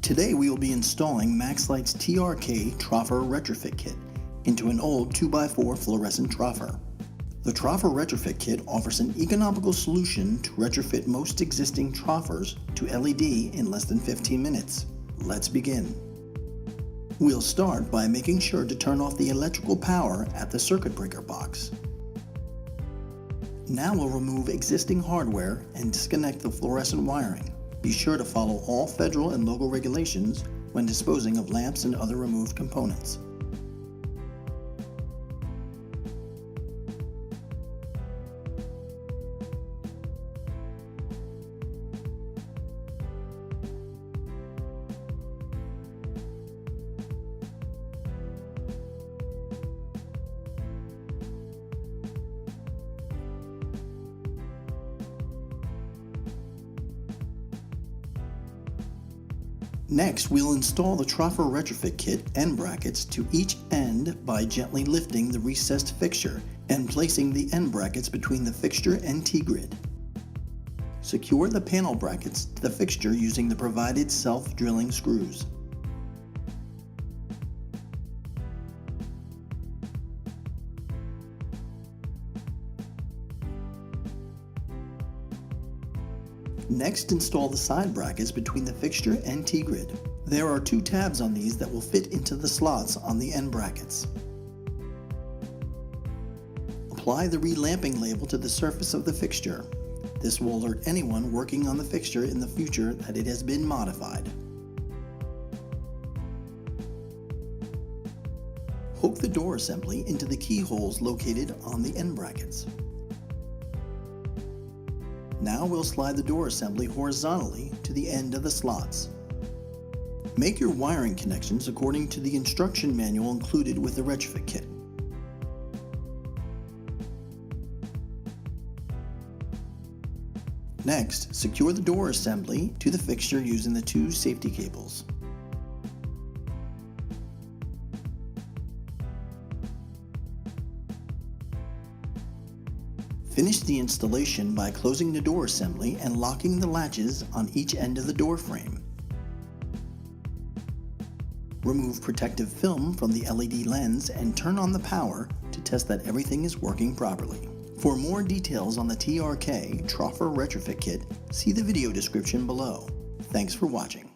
Today we will be installing MaxLite's TRK Troffer Retrofit Kit into an old 2x4 fluorescent troffer. The Troffer Retrofit Kit offers an economical solution to retrofit most existing troffers to LED in less than 15 minutes. Let's begin. We'll start by making sure to turn off the electrical power at the circuit breaker box. Now we'll remove existing hardware and disconnect the fluorescent wiring. Be sure to follow all federal and local regulations when disposing of lamps and other removed components. Next, we'll install the Troffer Retrofit Kit end brackets to each end by gently lifting the recessed fixture and placing the end brackets between the fixture and T-grid. Secure the panel brackets to the fixture using the provided self-drilling screws. Next, install the side brackets between the fixture and T-grid. There are two tabs on these that will fit into the slots on the end brackets. Apply the relamping label to the surface of the fixture. This will alert anyone working on the fixture in the future that it has been modified. Hook the door assembly into the keyholes located on the end brackets. Now we'll slide the door assembly horizontally to the end of the slots. Make your wiring connections according to the instruction manual included with the retrofit kit. Next, secure the door assembly to the fixture using the two safety cables. Finish the installation by closing the door assembly and locking the latches on each end of the door frame. Remove protective film from the LED lens and turn on the power to test that everything is working properly. For more details on the TRK Troffer Retrofit Kit, see the video description below. Thanks for watching.